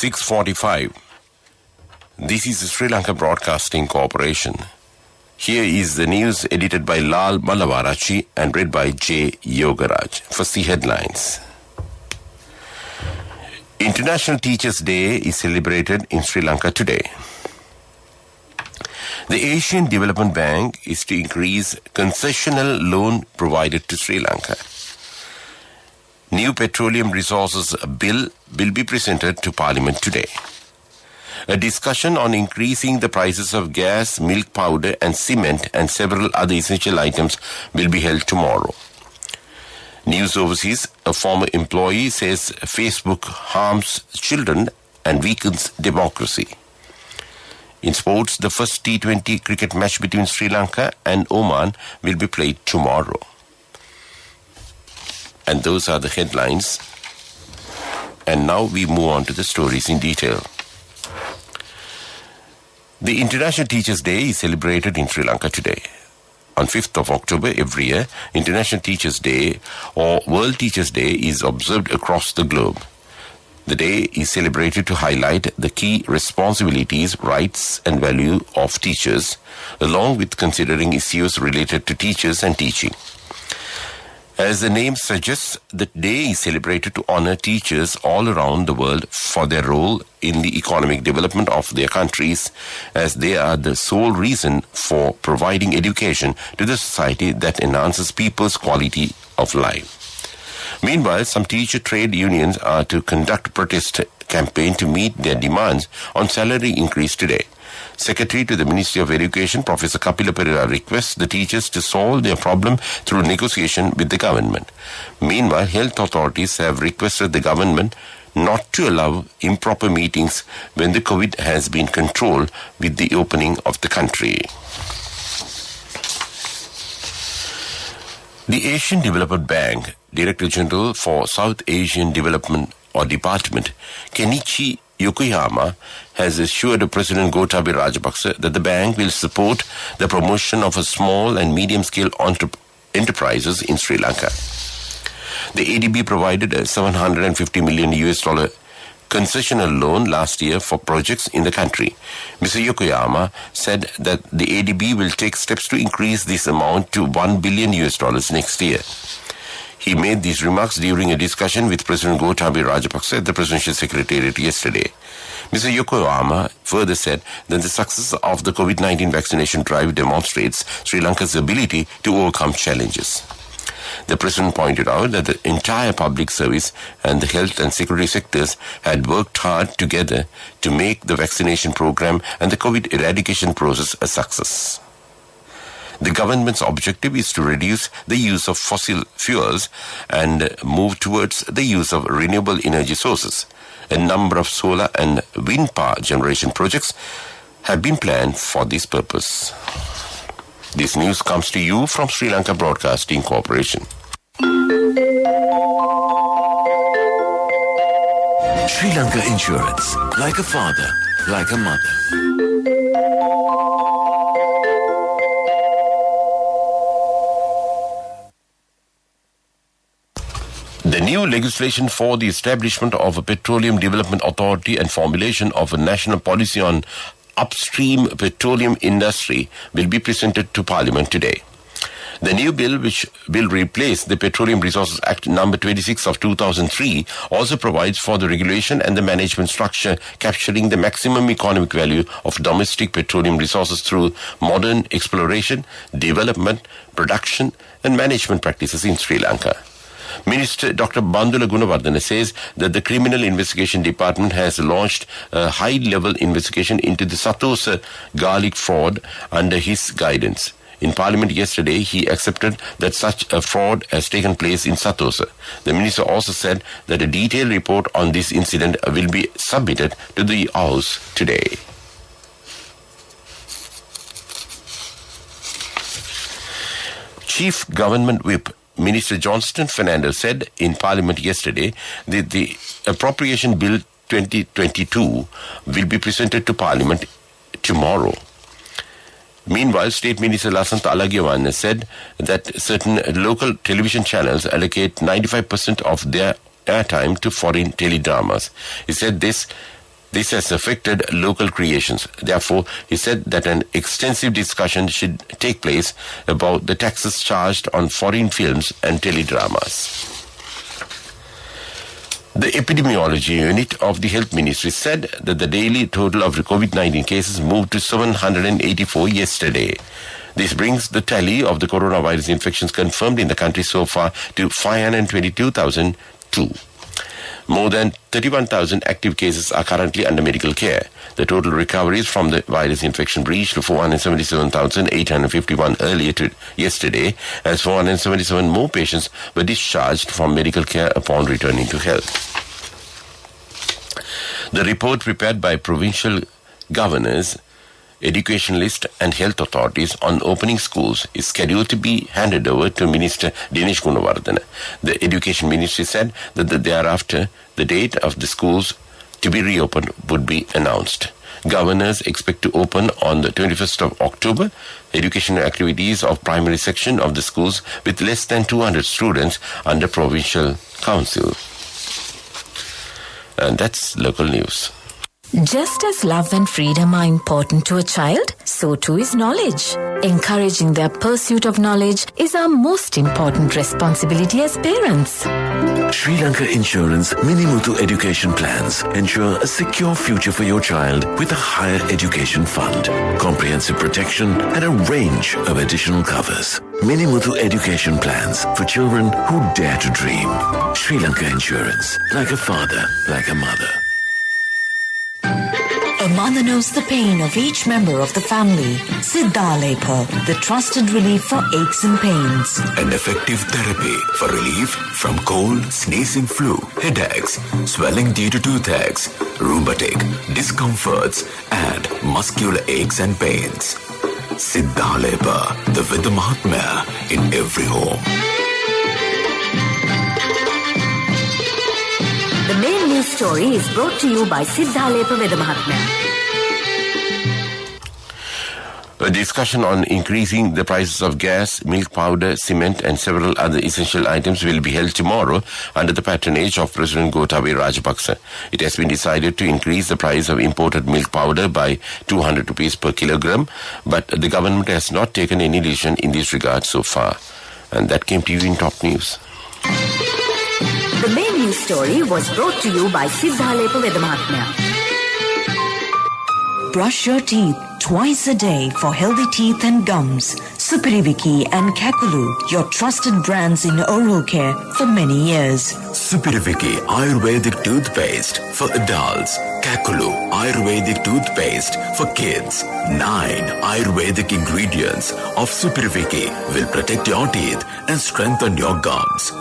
6:45. This is the Sri Lanka Broadcasting Corporation. Here is the news edited by Lal Malavarachi and read by J. Yogaraj. First, the headlines. International Teachers' Day is celebrated in Sri Lanka today. The Asian Development Bank is to increase concessional loan provided to Sri Lanka. New Petroleum Resources Bill will be presented to Parliament today. A discussion on increasing the prices of gas, milk powder and cement and several other essential items will be held tomorrow. News overseas, a former employee says Facebook harms children and weakens democracy. In sports, the first T20 cricket match between Sri Lanka and Oman will be played tomorrow. And those are the headlines. And now we move on to the stories in detail. The International Teachers' Day is celebrated in Sri Lanka today. On 5th of October every year, International Teachers' Day or World Teachers' Day is observed across the globe. The day is celebrated to highlight the key responsibilities, rights and value of teachers, along with considering issues related to teachers and teaching. As the name suggests, the day is celebrated to honor teachers all around the world for their role in the economic development of their countries, as they are the sole reason for providing education to the society that enhances people's quality of life. Meanwhile, some teacher trade unions are to conduct a protest campaign to meet their demands on salary increase today. Secretary to the Ministry of Education, Professor Kapila Perera, requests the teachers to solve their problem through negotiation with the government. Meanwhile, health authorities have requested the government not to allow improper meetings when the COVID has been controlled with the opening of the country. The Asian Development Bank Director General for South Asian Development or Department, Kenichi Yokoyama, has assured President Gotabaya Rajapaksa that the bank will support the promotion of small and medium-scale enterprises in Sri Lanka. The ADB provided a $750 million concessional loan last year for projects in the country. Mr. Yokoyama said that the ADB will take steps to increase this amount to $1 billion next year. He made these remarks during a discussion with President Gotabaya Rajapaksa at the Presidential Secretariat yesterday. Mr. Yokoyama further said that the success of the COVID-19 vaccination drive demonstrates Sri Lanka's ability to overcome challenges. The President pointed out that the entire public service and the health and security sectors had worked hard together to make the vaccination program and the COVID eradication process a success. The government's objective is to reduce the use of fossil fuels and move towards the use of renewable energy sources. A number of solar and wind power generation projects have been planned for this purpose. This news comes to you from Sri Lanka Broadcasting Corporation. Sri Lanka Insurance, like a father, like a mother. The new legislation for the establishment of a Petroleum Development Authority and formulation of a national policy on upstream petroleum industry will be presented to Parliament today. The new bill, which will replace the Petroleum Resources Act number 26 of 2003, also provides for the regulation and the management structure capturing the maximum economic value of domestic petroleum resources through modern exploration, development, production and management practices in Sri Lanka. Minister Dr. Bandula Gunawardena says that the Criminal Investigation Department has launched a high-level investigation into the Satosa garlic fraud under his guidance. In Parliament yesterday, he accepted that such a fraud has taken place in Satosa. The minister also said that a detailed report on this incident will be submitted to the House today. Chief Government Whip Minister Johnston Fernandez said in Parliament yesterday that the Appropriation Bill 2022 will be presented to Parliament tomorrow. Meanwhile, State Minister Lasantha Alagiawana said that certain local television channels allocate 95% of their airtime to foreign teledramas. He said this This has affected local creations. Therefore, he said that an extensive discussion should take place about the taxes charged on foreign films and teledramas. The epidemiology unit of the Health Ministry said that the daily total of COVID-19 cases moved to 784 yesterday. This brings the tally of the coronavirus infections confirmed in the country so far to 522,002. More than 31,000 active cases are currently under medical care. The total recoveries from the virus infection reached 477,851 earlier to yesterday, as 477 more patients were discharged from medical care upon returning to health. The report prepared by provincial governors, educationalists and health authorities on opening schools is scheduled to be handed over to Minister Dinesh Gunawardena. The Education Ministry said that thereafter the date of the schools to be reopened would be announced. Governors expect to open on the 21st of October educational activities of primary section of the schools with less than 200 students under provincial council. And that's local news. Just as love and freedom are important to a child, so too is knowledge. Encouraging their pursuit of knowledge is our most important responsibility as parents. Sri Lanka Insurance Minimuthu education plans ensure a secure future for your child with a higher education fund, comprehensive protection and a range of additional covers. Minimuthu education plans for children who dare to dream. Sri Lanka Insurance, like a father, like a mother. A mother knows the pain of each member of the family. Siddha Lepa, the trusted relief for aches and pains. An effective therapy for relief from cold, sneezing, flu, headaches, swelling due to toothaches, rheumatic, discomforts, and muscular aches and pains. Siddha Lepa, the Vidya Mahatmya in every home. The main news story is brought to you by Siddha Lepa Vidya Mahatmya. A discussion on increasing the prices of gas, milk powder, cement and several other essential items will be held tomorrow under the patronage of President Gotabaya Rajapaksa. It has been decided to increase the price of imported milk powder by 200 rupees per kilogram, but the government has not taken any decision in this regard so far. And that came to you in top news. The main news story was brought to you by Siddha Lepa Vidya Mahatmya. Brush your teeth twice a day for healthy teeth and gums. Supiriviki and Kakulu, your trusted brands in oral care for many years. Supiriviki Ayurvedic toothpaste for adults. Kakulu Ayurvedic toothpaste for kids. 9 Ayurvedic ingredients of Supiriviki will protect your teeth and strengthen your gums.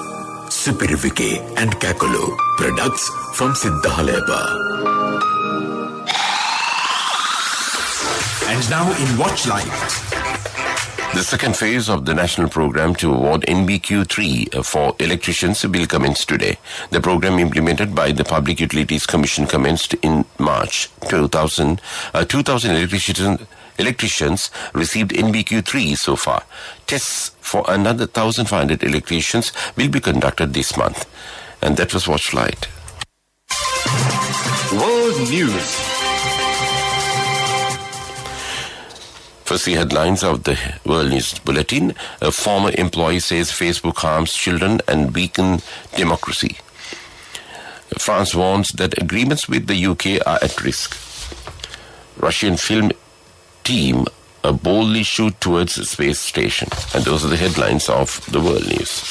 Supiriviki and Kakulu, products from Siddha Lepa. And now in Watch Light. The second phase of the national program to award NBQ3 for electricians will commence today. The program implemented by the Public Utilities Commission commenced in March 2000. 2,000 electricians received NBQ3 so far. Tests for another 1,500 electricians will be conducted this month. And that was Watch Light. World News. First, the headlines of the World News Bulletin. A former employee says Facebook harms children and weakens democracy. France warns that agreements with the UK are at risk. Russian film team boldly shoot towards the space station. And those are the headlines of the World News.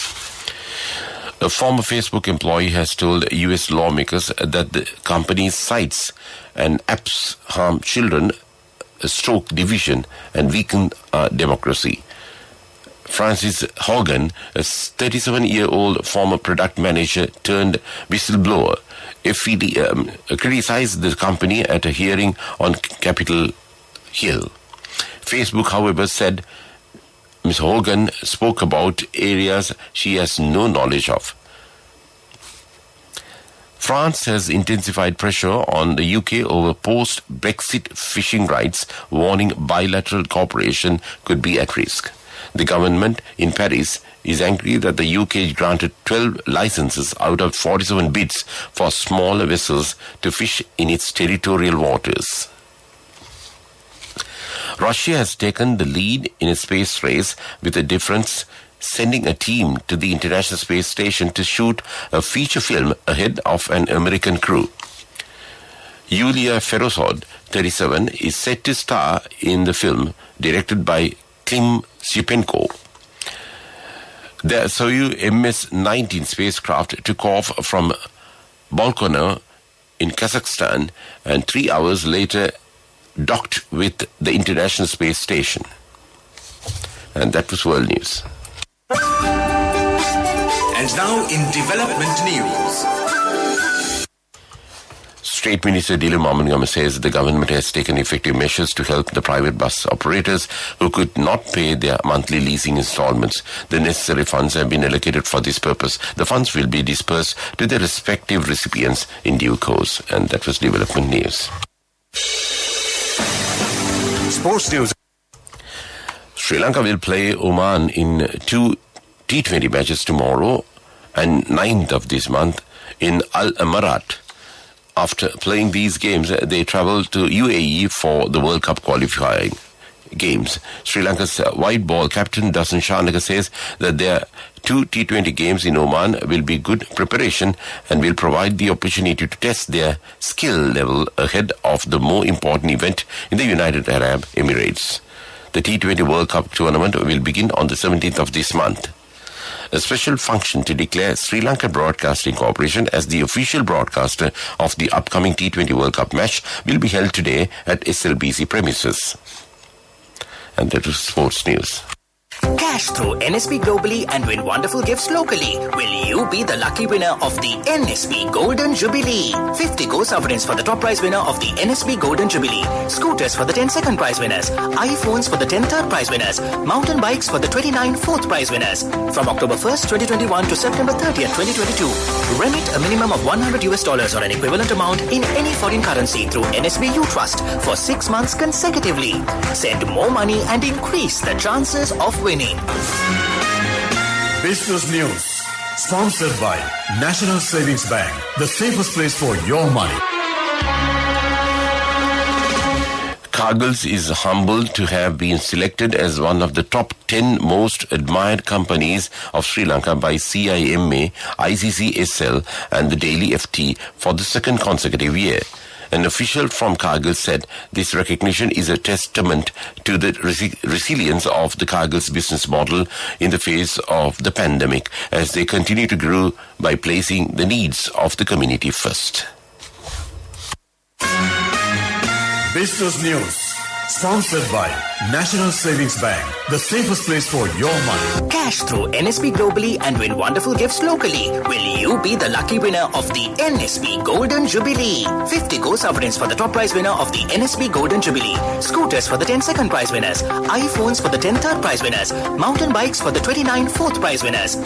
A former Facebook employee has told US lawmakers that the company's sites and apps harm children, stroke division and weaken democracy. Francis Hogan, a 37-year-old former product manager turned whistleblower, criticized the company at a hearing on Capitol Hill. Facebook, however, said Ms. Hogan spoke about areas she has no knowledge of. France has intensified pressure on the UK over post-Brexit fishing rights, warning bilateral cooperation could be at risk. The government in Paris is angry that the UK granted 12 licenses out of 47 bids for smaller vessels to fish in its territorial waters. Russia has taken the lead in a space race with a difference, sending a team to the International Space Station to shoot a feature film ahead of an American crew. Yulia Ferozod, 37, is set to star in the film, directed by Klim Shipenko. The Soyuz MS-19 spacecraft took off from Baikonur in Kazakhstan and 3 hours later docked with the International Space Station. And that was World News. And now in development news. State Minister Dilip Mamangama says the government has taken effective measures to help the private bus operators who could not pay their monthly leasing installments. The necessary funds have been allocated for this purpose. The funds will be dispersed to their respective recipients in due course. And that was development news. Sports news. Sri Lanka will play Oman in 2 T20 matches tomorrow and 9th of this month in Al Amarat. After playing these games, they travel to UAE for the World Cup qualifying games. Sri Lanka's white ball captain Dasan Shanaka says that their 2 T20 games in Oman will be good preparation and will provide the opportunity to test their skill level ahead of the more important event in the United Arab Emirates. The T20 World Cup tournament will begin on the 17th of this month. A special function to declare Sri Lanka Broadcasting Corporation as the official broadcaster of the upcoming T20 World Cup match will be held today at SLBC premises. And that was sports news. Cash through NSB globally and win wonderful gifts locally. Will you be the lucky winner of the NSB Golden Jubilee? 50 gold sovereigns for the top prize winner of the NSB Golden Jubilee. Scooters for the 10 second prize winners. iPhones for the 10 third prize winners. Mountain bikes for the 29 fourth prize winners. From October 1st, 2021 to September 30th, 2022. Remit a minimum of $100 or an equivalent amount in any foreign currency through NSB U Trust for 6 months consecutively. Send more money and increase the chances of winning. Business news. Sponsored by National Savings Bank, the safest place for your money. Cargills is humbled to have been selected as one of the top 10 most admired companies of Sri Lanka by CIMA, ICCSL and the Daily FT for the second consecutive year. An official from Cargill said this recognition is a testament to the resilience of the Cargill's business model in the face of the pandemic as they continue to grow by placing the needs of the community first. Business news. Sponsored by National Savings Bank, the safest place for your money. Cash through NSB globally and win wonderful gifts locally. Will you be the lucky winner of the NSB Golden Jubilee? 50 gold sovereigns for the top prize winner of the NSB Golden Jubilee. Scooters for the 10 second prize winners. iPhones for the 10 third prize winners. Mountain bikes for the 29 fourth prize winners.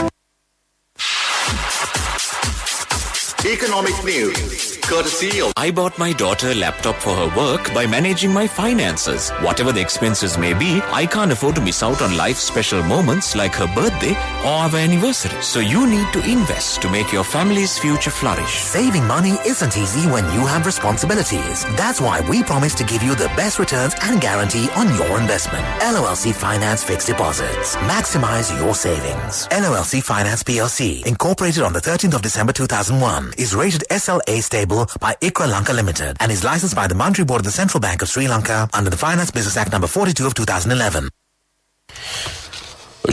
Economic news. Courtesy of... I bought my daughter a laptop for her work by managing my finances. Whatever the expenses may be, I can't afford to miss out on life's special moments like her birthday or our anniversary. So you need to invest to make your family's future flourish. Saving money isn't easy when you have responsibilities. That's why we promise to give you the best returns and guarantee on your investment. LOLC Finance Fixed Deposits. Maximize your savings. LOLC Finance PLC, incorporated on the 13th of December 2001, is rated SLA stable by ICRA Lanka Limited and is licensed by the Monetary Board of the Central Bank of Sri Lanka under the Finance Business Act number 42 of 2011.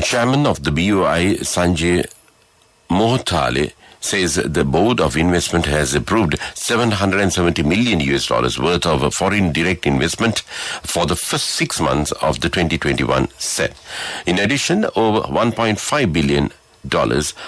Chairman of the BOI, Sanjay Mohtale, says the Board of Investment has approved $770 million worth of foreign direct investment for the first 6 months of the 2021 set. In addition, over $1.5 billion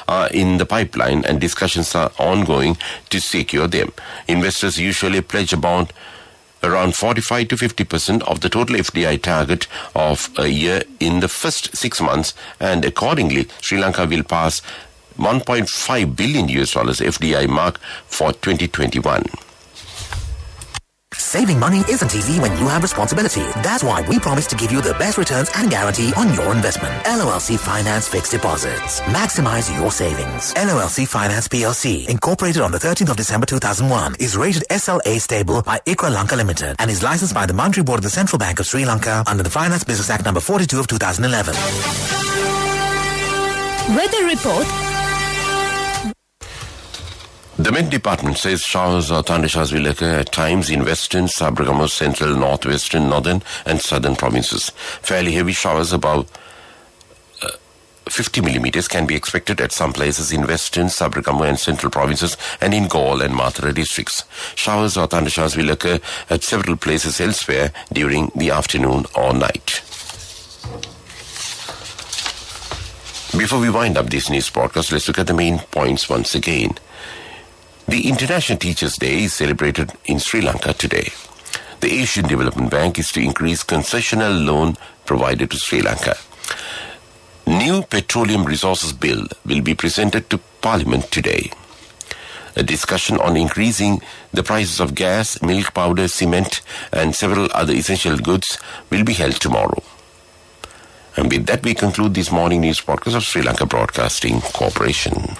are in the pipeline and discussions are ongoing to secure them. Investors usually pledge around 45 to 50% of the total FDI target of a year in the first 6 months, and accordingly, Sri Lanka will pass $1.5 billion FDI mark for 2021. Saving money isn't easy when you have responsibilities. That's why we promise to give you the best returns and guarantee on your investment. LOLC Finance Fixed Deposits. Maximize your savings. LOLC Finance PLC, incorporated on the 13th of December 2001, is rated SLA stable by ICRA Lanka Limited and is licensed by the Monetary Board of the Central Bank of Sri Lanka under the Finance Business Act number 42 of 2011. Weather report. The Met Department says showers or thundershowers will occur at times in western, Sabaragamu's central, northwestern, northern and southern provinces. Fairly heavy showers above 50 millimeters can be expected at some places in western, Sabaragamu and central provinces and in Galle and Mathura districts. Showers or thundershowers will occur at several places elsewhere during the afternoon or night. Before we wind up this news broadcast, let's look at the main points once again. The International Teachers' Day is celebrated in Sri Lanka today. The Asian Development Bank is to increase concessional loan provided to Sri Lanka. New Petroleum Resources Bill will be presented to Parliament today. A discussion on increasing the prices of gas, milk powder, cement and several other essential goods will be held tomorrow. And with that, we conclude this morning news broadcast of Sri Lanka Broadcasting Corporation.